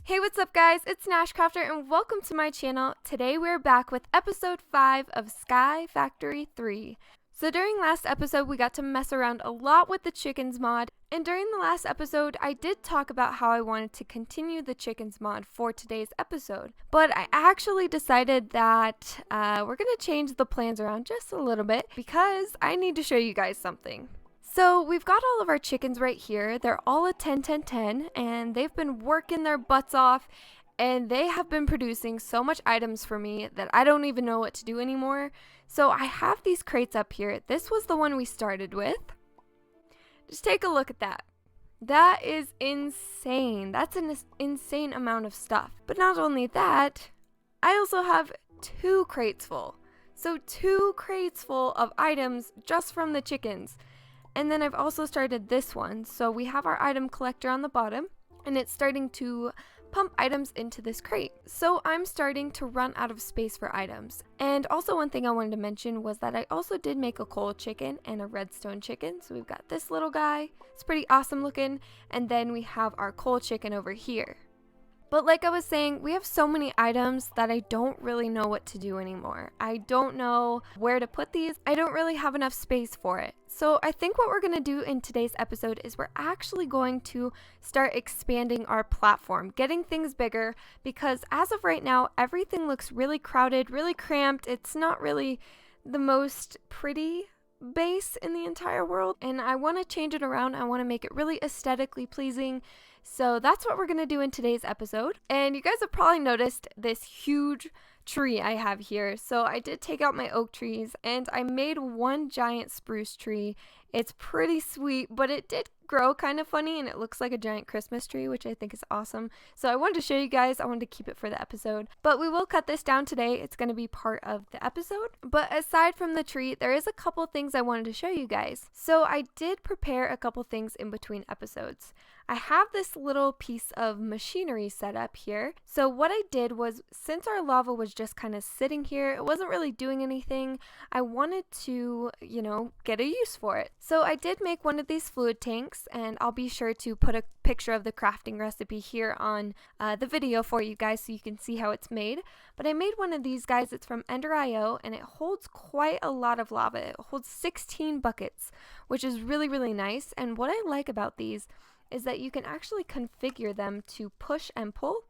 Hey, what's up guys? It's NashCrafter and welcome to my channel. Today we're back with episode 5 of Sky Factory 3. So during last episode we got to mess around a lot with the chickens mod, and during the last episode I did talk about how I wanted to continue the chickens mod for today's episode. But I actually decided that we're going to change the plans around just a little bit because I need to show you guys something. So we've got all of our chickens right here. They're all a 10-10-10 and they've been working their butts off and they have been producing so much items for me that I don't even know what to do anymore. So I have these crates up here. This was the one we started with. Just take a look at that. That is insane. That's an insane amount of stuff. But not only that, I also have 2 crates full. So 2 crates full of items just from the chickens. And then I've also started this one. So we have our item collector on the bottom and it's starting to pump items into this crate. So I'm starting to run out of space for items. And also one thing I wanted to mention was that I also did make a coal chicken and a redstone chicken. So we've got this little guy. It's pretty awesome looking. And then we have our coal chicken over here. But like I was saying, we have so many items that I don't really know what to do anymore. I don't know where to put these. I don't really have enough space for it. So I think what we're going to do in today's episode is we're actually going to start expanding our platform, getting things bigger, because as of right now, everything looks really crowded, really cramped. It's not really the most pretty base in the entire world, and I want to change it around. I want to make it really aesthetically pleasing. So that's what we're going to do in today's episode. And you guys have probably noticed this huge tree I have here. So I did take out my oak trees and I made one giant spruce tree. It's pretty sweet, but it did grow kind of funny and it looks like a giant Christmas tree, which I think is awesome. So I wanted to show you guys. I wanted to keep it for the episode, but we will cut this down today. It's going to be part of the episode. But aside from the tree, there is a couple things I wanted to show you guys. So I did prepare a couple things in between episodes. I have this little piece of machinery set up here. So what I did was, since our lava was just kind of sitting here, it wasn't really doing anything, I wanted to, get a use for it. So I did make one of these fluid tanks, and I'll be sure to put a picture of the crafting recipe here on the video for you guys so you can see how it's made. But I made one of these guys. It's from Ender.io and it holds quite a lot of lava. It holds 16 buckets, which is really, really nice. And what I like about these is that you can actually configure them to push and pull.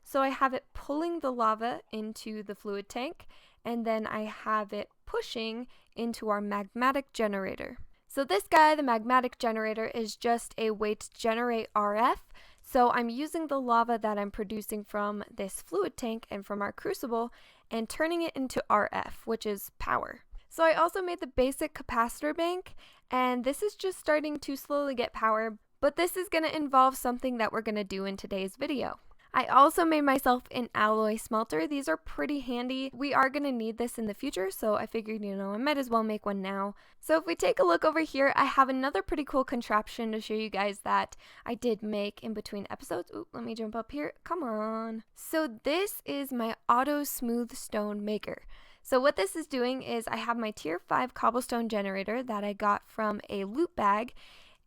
So I have it pulling the lava into the fluid tank, and then I have it pushing into our magmatic generator. So this guy, the magmatic generator, is just a way to generate RF. So I'm using the lava that I'm producing from this fluid tank and from our crucible and turning it into RF, which is power. So I also made the basic capacitor bank, and this is just starting to slowly get power. But this is going to involve something that we're going to do in today's video. I also made myself an alloy smelter. These are pretty handy. We are going to need this in the future, so I figured, I might as well make one now. So if we take a look over here, I have another pretty cool contraption to show you guys that I did make in between episodes. Ooh, let me jump up here. Come on. So this is my auto smooth stone maker. So what this is doing is I have my tier 5 cobblestone generator that I got from a loot bag.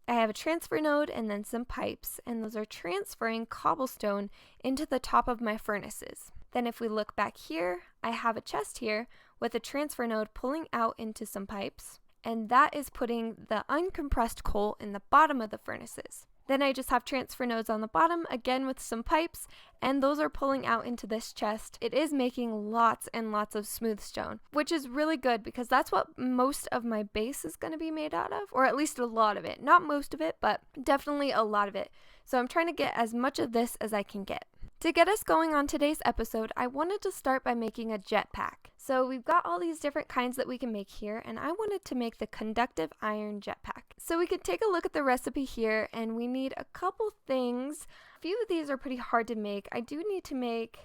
I have a transfer node and then some pipes, and those are transferring cobblestone into the top of my furnaces. Then if we look back here, I have a chest here with a transfer node pulling out into some pipes, and that is putting the uncompressed coal in the bottom of the furnaces. Then I just have transfer nodes on the bottom, again with some pipes, and those are pulling out into this chest. It is making lots and lots of smooth stone, which is really good because that's what most of my base is going to be made out of, or at least a lot of it. Not most of it, but definitely a lot of it. So I'm trying to get as much of this as I can get. To get us going on today's episode, I wanted to start by making a jetpack. So we've got all these different kinds that we can make here, and I wanted to make the conductive iron jetpack. So we could take a look at the recipe here, and we need a couple things. A few of these are pretty hard to make. I do need to make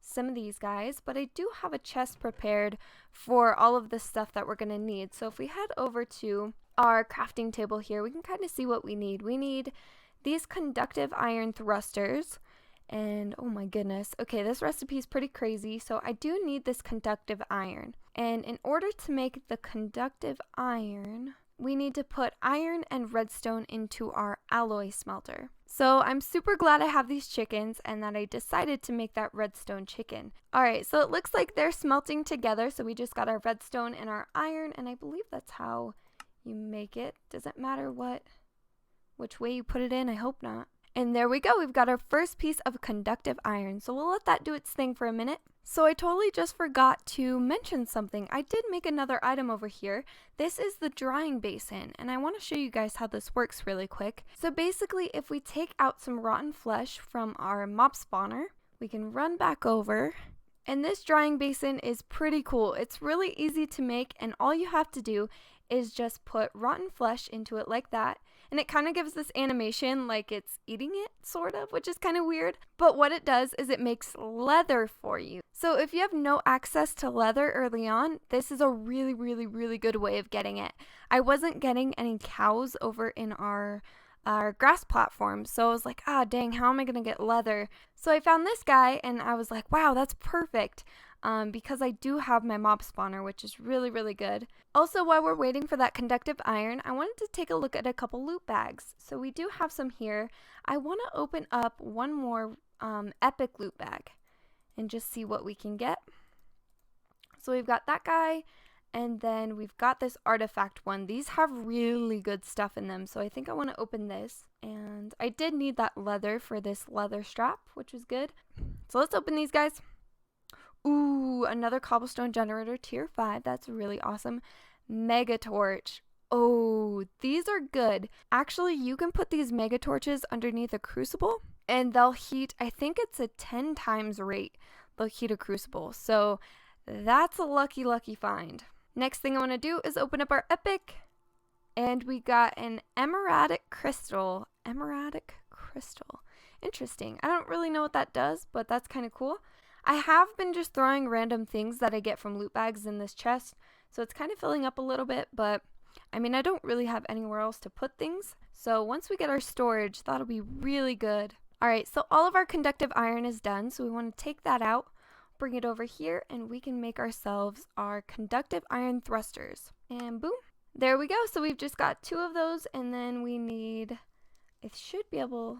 some of these guys, but I do have a chest prepared for all of the stuff that we're going to need. So if we head over to our crafting table here, we can kind of see what we need. We need these conductive iron thrusters. And oh my goodness, okay, this recipe is pretty crazy, so I do need this conductive iron. And in order to make the conductive iron, we need to put iron and redstone into our alloy smelter. So I'm super glad I have these chickens and that I decided to make that redstone chicken. Alright, so it looks like they're smelting together. So we just got our redstone and our iron, and I believe that's how you make it. Doesn't matter which way you put it in, I hope not. And there we go, we've got our first piece of conductive iron. So we'll let that do its thing for a minute. So I totally just forgot to mention something. I did make another item over here. This is the drying basin, and I want to show you guys how this works really quick. So basically, if we take out some rotten flesh from our mob spawner, we can run back over. And this drying basin is pretty cool. It's really easy to make, and all you have to do is just put rotten flesh into it like that. And it kind of gives this animation like it's eating it, sort of, which is kind of weird. But what it does is it makes leather for you. So if you have no access to leather early on, this is a really, really, really good way of getting it. I wasn't getting any cows over in our grass platform, so I was like, dang, how am I gonna get leather? So I found this guy and I was like, wow, that's perfect. Because I do have my mob spawner, which is really, really good. Also, while we're waiting for that conductive iron, I wanted to take a look at a couple loot bags. So we do have some here. I want to open up one more epic loot bag and just see what we can get. So we've got that guy, and then we've got this artifact one. These have really good stuff in them, so I think I want to open this. And I did need that leather for this leather strap, which is good. So let's open these guys. Ooh, another cobblestone generator, tier 5. That's really awesome. Mega torch. Oh, these are good. Actually, you can put these mega torches underneath a crucible and they'll heat, I think it's a 10 times rate. They'll heat a crucible. So that's a lucky, lucky find. Next thing I want to do is open up our epic. And we got an emeradic crystal. Emeradic crystal. Interesting. I don't really know what that does, but that's kind of cool. I have been just throwing random things that I get from loot bags in this chest, so it's kind of filling up a little bit, but I mean, I don't really have anywhere else to put things, so once we get our storage, that'll be really good. Alright, so all of our conductive iron is done, so we want to take that out, bring it over here, and we can make ourselves our conductive iron thrusters. And boom, there we go. So we've just got 2 of those, and then we need, it should be able,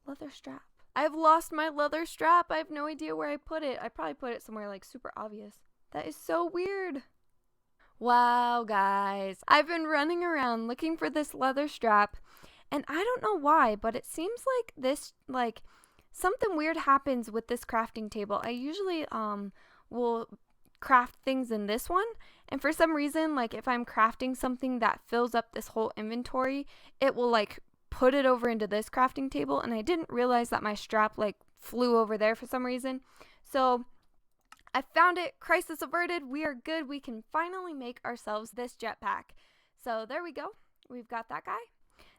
leather strap. I've lost my leather strap. I have no idea where I put it. I probably put it somewhere like super obvious. That is so weird. Wow, guys. I've been running around looking for this leather strap, and I don't know why, but it seems like this, like, something weird happens with this crafting table. I usually will craft things in this one, and for some reason, like, if I'm crafting something that fills up this whole inventory, it will, like, put it over into this crafting table, and I didn't realize that my strap like flew over there for some reason. So I found it. Crisis averted. We are good. We can finally make ourselves this jetpack. So there we go. We've got that guy.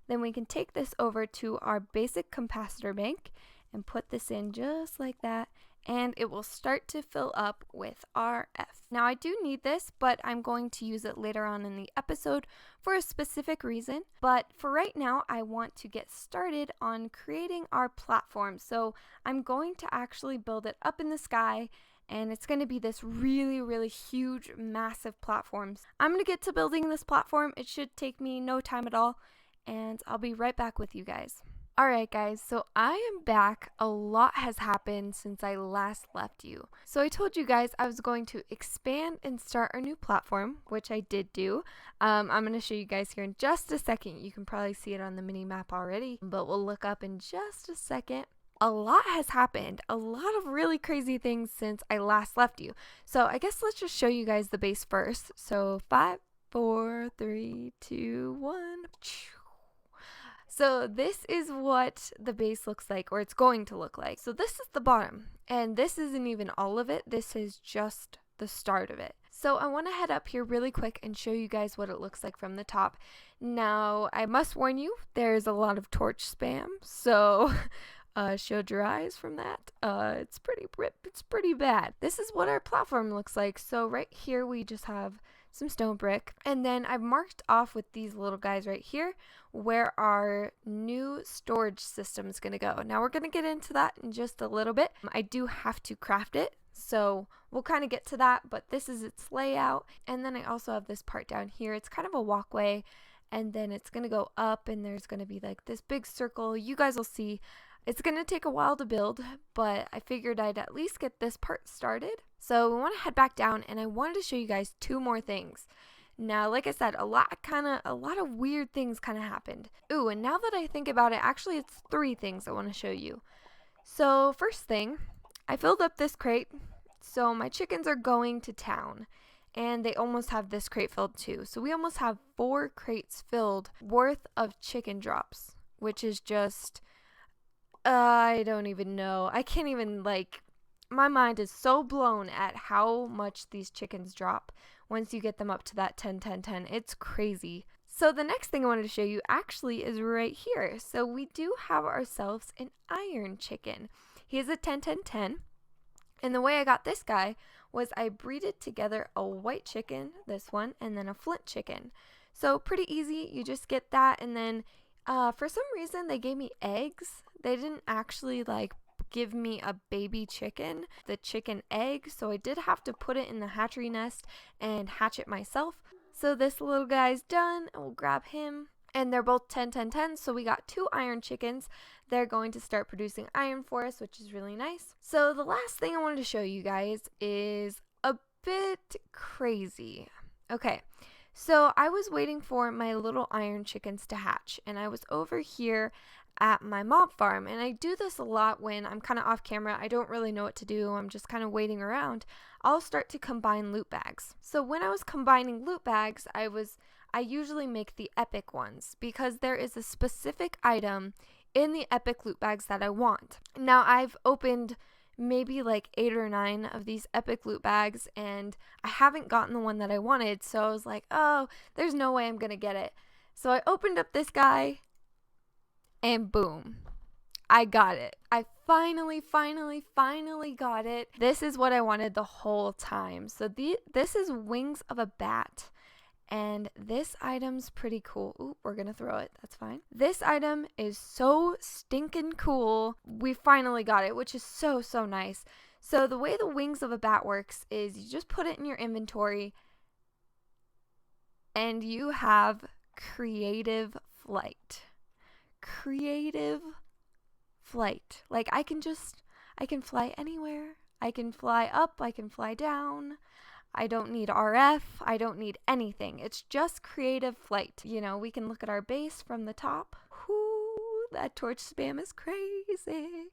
Then we can take this over to our basic capacitor bank and put this in just like that, and it will start to fill up with RF. Now I do need this, but I'm going to use it later on in the episode for a specific reason. But for right now, I want to get started on creating our platform. So I'm going to actually build it up in the sky, and it's going to be this really, really huge, massive platform. I'm going to get to building this platform. It should take me no time at all, and I'll be right back with you guys. Alright guys, so I am back. A lot has happened since I last left you. So I told you guys I was going to expand and start our new platform, which I did do. I'm going to show you guys here in just a second. You can probably see it on the mini map already, but we'll look up in just a second. A lot has happened. A lot of really crazy things since I last left you. So I guess let's just show you guys the base first. So 5, 4, 3, 2, 1. So this is what the base looks like, or it's going to look like. So this is the bottom, and this isn't even all of it. This is just the start of it. So I want to head up here really quick and show you guys what it looks like from the top. Now, I must warn you, there's a lot of torch spam, so shield your eyes from that. It's pretty bad. This is what our platform looks like. So right here we just have some stone brick, and then I've marked off with these little guys right here where our new storage system is going to go. Now we're going to get into that in just a little bit. I do have to craft it, so we'll kind of get to that, but this is its layout. And then I also have this part down here. It's kind of a walkway, and then it's going to go up, and there's going to be like this big circle. You guys will see. It's going to take a while to build, but I figured I'd at least get this part started. So we want to head back down, and I wanted to show you guys 2 more things. Now, like I said, a lot of weird things kind of happened. Ooh, and now that I think about it, actually it's 3 things I want to show you. So first thing, I filled up this crate. So my chickens are going to town, and they almost have this crate filled too. So we almost have 4 crates filled worth of chicken drops, which is just, I don't even know. I can't even, my mind is so blown at how much these chickens drop once you get them up to that 10, 10, 10. It's crazy. So the next thing I wanted to show you actually is right here. So we do have ourselves an iron chicken. He is a 10, 10, 10. And the way I got this guy was I breeded together a white chicken, this one, and then a flint chicken. So pretty easy. You just get that, and then for some reason they gave me eggs. They didn't actually give me a baby chicken, the chicken egg, so I did have to put it in the hatchery nest and hatch it myself. So this little guy's done, and we'll grab him. And they're both 10, 10, 10, so we got 2 iron chickens. They're going to start producing iron for us, which is really nice. So the last thing I wanted to show you guys is a bit crazy. Okay, so I was waiting for my little iron chickens to hatch, and I was over here at my mob farm, and I do this a lot when I'm kind of off camera. I don't really know what to do. I'm just kind of waiting around. I'll start to combine loot bags. So when I was combining loot bags, I usually make the epic ones because there is a specific item in the epic loot bags that I want. Now I've opened maybe 8 or 9 of these epic loot bags, and I haven't gotten the one that I wanted, so I was like, oh, there's no way I'm gonna get it. So I opened up this guy, and boom, I got it. I finally got it. This is what I wanted the whole time. So this is wings of a bat. And this item's pretty cool. Ooh, we're gonna throw it. That's fine. This item is so stinking cool. We finally got it, which is so nice. So the way the wings of a bat works is you just put it in your inventory, and you have creative flight. Creative flight. I can fly anywhere. I can fly up. I can fly down. I don't need RF. I don't need anything. It's just creative flight. You know, we can look at our base from the top. Whoo, that torch spam is crazy.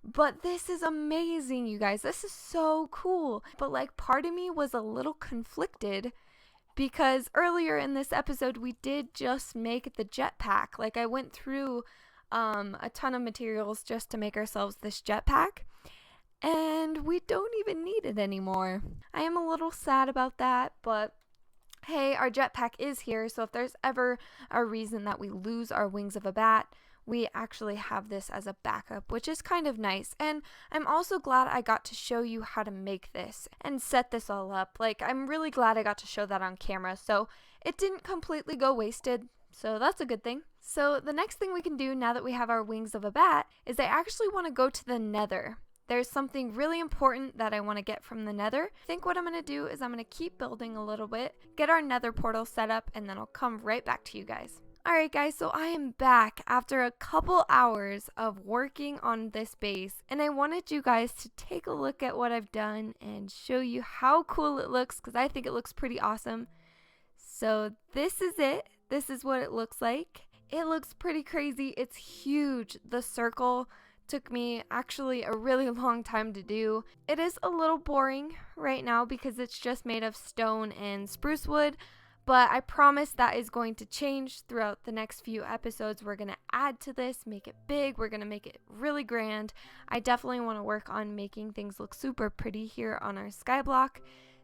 But this is amazing, you guys. This is so cool. But part of me was a little conflicted because earlier in this episode, we did just make the jetpack. I went through a ton of materials just to make ourselves this jetpack. And we don't even need it anymore. I am a little sad about that, but hey, our jetpack is here, so if there's ever a reason that we lose our wings of a bat, we actually have this as a backup, which is kind of nice. And I'm also glad I got to show you how to make this and set this all up. I'm really glad I got to show that on camera, so it didn't completely go wasted, so that's a good thing. So the next thing we can do now that we have our wings of a bat is I actually want to go to the Nether. There's something really important that I want to get from the Nether. I think what I'm going to do is I'm going to keep building a little bit, get our Nether portal set up, and then I'll come right back to you guys. Alright guys, so I am back after a couple hours of working on this base, and I wanted you guys to take a look at what I've done and show you how cool it looks, because I think it looks pretty awesome. So this is it. This is what it looks like. It looks pretty crazy. It's huge. The circle took me actually a really long time to do. It is a little boring right now because it's just made of stone and spruce wood, but I promise that is going to change throughout the next few episodes. We're going to add to this, make it big, we're going to make it really grand. I definitely want to work on making things look super pretty here on our skyblock.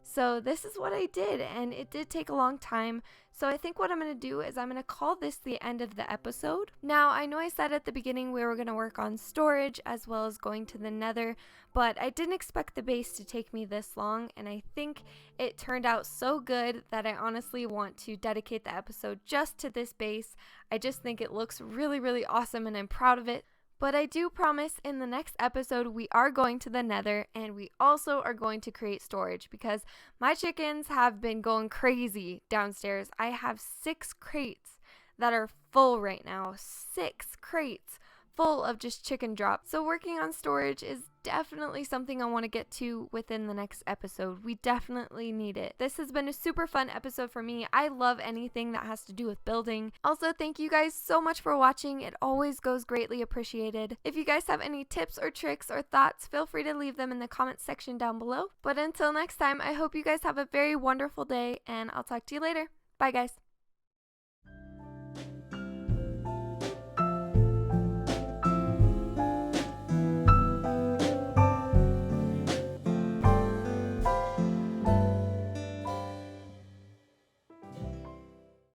So this is what I did, and it did take a long time. So I think what I'm going to do is I'm going to call this the end of the episode. Now, I know I said at the beginning we were going to work on storage as well as going to the Nether, but I didn't expect the base to take me this long, and I think it turned out so good that I honestly want to dedicate the episode just to this base. I just think it looks really awesome, and I'm proud of it. But I do promise in the next episode we are going to the Nether, and we also are going to create storage because my chickens have been going crazy downstairs. I have 6 crates that are full right now. 6 crates full of just chicken drops. So working on storage is definitely something I want to get to within the next episode. We definitely need it. This has been a super fun episode for me. I love anything that has to do with building. Also, thank you guys so much for watching. It always goes greatly appreciated. If you guys have any tips or tricks or thoughts, feel free to leave them in the comments section down below. But until next time, I hope you guys have a very wonderful day, and I'll talk to you later. Bye guys.